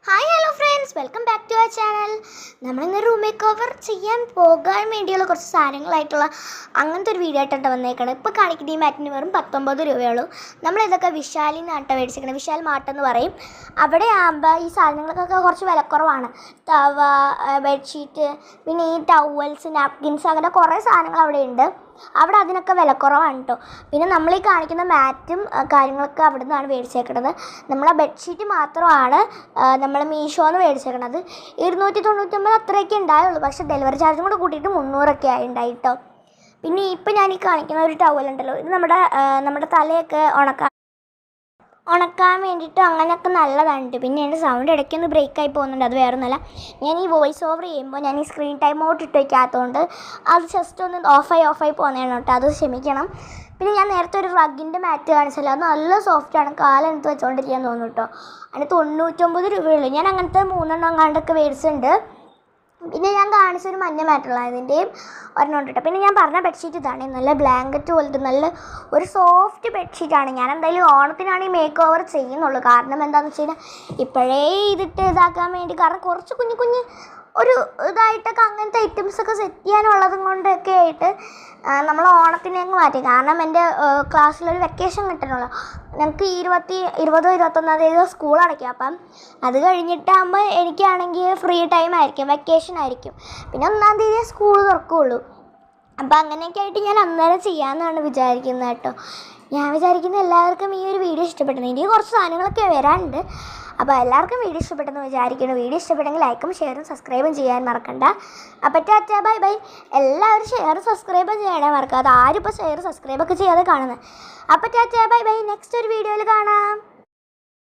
Hi hello friends, welcome back to our channel. നമ്മളിന്ന് room make over ചെയ്യാൻ പോകാൻ വേണ്ടിയുള്ള കുറച്ച് സാധനങ്ങളായിട്ടുള്ള അങ്ങനത്തെ ഒരു വീഡിയോ ആയിട്ടാണ് വന്നേക്കണം. ഇപ്പോൾ കാണിക്കുന്ന ഈ മാറ്റിന് വെറും 19 രൂപയുള്ളൂ. നമ്മളിതൊക്കെ വിശാലിൽ നിന്നാട്ടോ മേടിച്ചിരിക്കണം. വിശാൽ മാട്ടെന്ന് പറയും. അവിടെ ആകുമ്പോൾ ഈ സാധനങ്ങൾക്കൊക്കെ കുറച്ച് വിലക്കുറവാണ്. തവ, ബെഡ്ഷീറ്റ്, പിന്നെ ഈ ടവൽസ്, നാപ്കിൻസ്, അങ്ങനെ കുറേ സാധനങ്ങൾ അവിടെ ഉണ്ട്. അവിടെ അതിനൊക്കെ വിലക്കുറവാണ് കേട്ടോ. പിന്നെ നമ്മൾ ഈ കാണിക്കുന്ന മാറ്റും കാര്യങ്ങളൊക്കെ അവിടെ നിന്നാണ് മേടിച്ചേക്കുന്നത്. നമ്മളെ ബെഡ്ഷീറ്റ് മാത്രമാണ് നമ്മൾ മീഷോന്ന് മേടിച്ചേക്കണത്. 299 അത്രയൊക്കെ ഉണ്ടായുള്ളൂ. പക്ഷേ ഡെലിവറി ചാർജും കൂടെ കൂട്ടിയിട്ട് 300 ഉണ്ടായി കേട്ടോ. പിന്നെ ഇപ്പം ഞാൻ ഈ കാണിക്കുന്ന ഒരു ടവലുണ്ടല്ലോ, ഇത് നമ്മുടെ തലയൊക്കെ ഉണക്കാൻ വേണ്ടിയിട്ട് അങ്ങനെയൊക്കെ നല്ലതാണ്. പിന്നെ എൻ്റെ സൗണ്ട് ഇടയ്ക്കൊന്ന് ബ്രേക്കായി പോകുന്നുണ്ട്. അത് വേറെ ഒന്നുമല്ല, ഞാൻ ഈ വോയിസ് ഓവർ ചെയ്യുമ്പോൾ ഞാൻ ഈ സ്ക്രീൻ ടൈം ഔട്ട് ഇട്ട് വയ്ക്കാത്തതുകൊണ്ട് അത് ജസ്റ്റ് ഒന്ന് ഓഫായി പോകുന്നതാണ് കേട്ടോ. അത് ക്ഷമിക്കണം. പിന്നെ ഞാൻ നേരത്തെ ഒരു റഗ്ഗിൻ്റെ മാറ്റ് കാണിച്ചല്ലോ, അത് നല്ല സോഫ്റ്റാണ്. കാലെടുത്ത് വെച്ചുകൊണ്ടിരിക്കാൻ തോന്നും കേട്ടോ. അതിന് 99 രൂപയുള്ളൂ. ഞാൻ അങ്ങനത്തെ 3 എങ്ങാണ്ടൊക്കെ മേടിച്ചിട്ടുണ്ട്. പിന്നെ ഞാൻ കാണിച്ചൊരു മഞ്ഞ മാറ്റുള്ള അതിൻ്റെയും ഒരെണ്ണം കേട്ടോ. പിന്നെ ഞാൻ പറഞ്ഞ ബെഡ്ഷീറ്റ് ഇതാണ്, നല്ല ബ്ലാങ്കറ്റ് പോലത്തെ നല്ല ഒരു സോഫ്റ്റ് ബെഡ്ഷീറ്റാണ്. ഞാൻ എന്തായാലും ഓണത്തിനാണ് ഈ മേക്ക് ഓവർ ചെയ്യുന്നുള്ളൂ. കാരണം എന്താണെന്ന് വെച്ച് കഴിഞ്ഞാൽ ഇപ്പോഴേ ഇതാക്കാൻ വേണ്ടി, കാരണം കുറച്ച് കുഞ്ഞ് ഒരു ഇതായിട്ടൊക്കെ അങ്ങനത്തെ ഐറ്റംസൊക്കെ സെറ്റ് ചെയ്യാനുള്ളതും കൊണ്ടൊക്കെ ആയിട്ട് നമ്മൾ ഓണത്തിനേക്ക് മാറ്റി. കാരണം എൻ്റെ ക്ലാസ്സിലൊരു വെക്കേഷൻ കിട്ടണമല്ലോ. ഞങ്ങൾക്ക് 20-21 സ്കൂൾ അടയ്ക്കും. അപ്പം അത് കഴിഞ്ഞിട്ടാകുമ്പോൾ എനിക്കാണെങ്കിൽ ഫ്രീ ടൈം ആയിരിക്കും, വെക്കേഷൻ ആയിരിക്കും. പിന്നെ 1-ാം തീയതി സ്കൂൾ തുറക്കുകയുള്ളൂ. അപ്പം അങ്ങനെയൊക്കെ ആയിട്ട് ഞാൻ അന്നേരം ചെയ്യാമെന്നാണ് വിചാരിക്കുന്നത് കേട്ടോ. ഞാൻ വിചാരിക്കുന്ന എല്ലാവർക്കും ഈ ഒരു വീഡിയോ ഇഷ്ടപ്പെട്ടു. ഇനി കുറച്ച് സാധനങ്ങളൊക്കെ വരാനുണ്ട്. അപ്പോൾ എല്ലാവർക്കും വീഡിയോ ഇഷ്ടപ്പെട്ടെന്ന് വിചാരിക്കുന്നു. വീഡിയോ ഇഷ്ടപ്പെട്ടെങ്കിൽ ലൈക്കും ഷെയറും സബ്സ്ക്രൈബും ചെയ്യാൻ മറക്കണ്ട. അപ്പോൾ ടാറ്റാ ബൈ ബൈ. എല്ലാവരും ഷെയറും സബ്സ്ക്രൈബും ചെയ്യാനേ മറക്കാതെ. ആരും ഇപ്പോൾ ഷെയർ സബ്സ്ക്രൈബൊക്കെ ചെയ്യാതെ കാണുന്നത്. അപ്പോൾ ടാറ്റാ ബൈ ബൈ. നെക്സ്റ്റ് ഒരു വീഡിയോയിൽ കാണാം.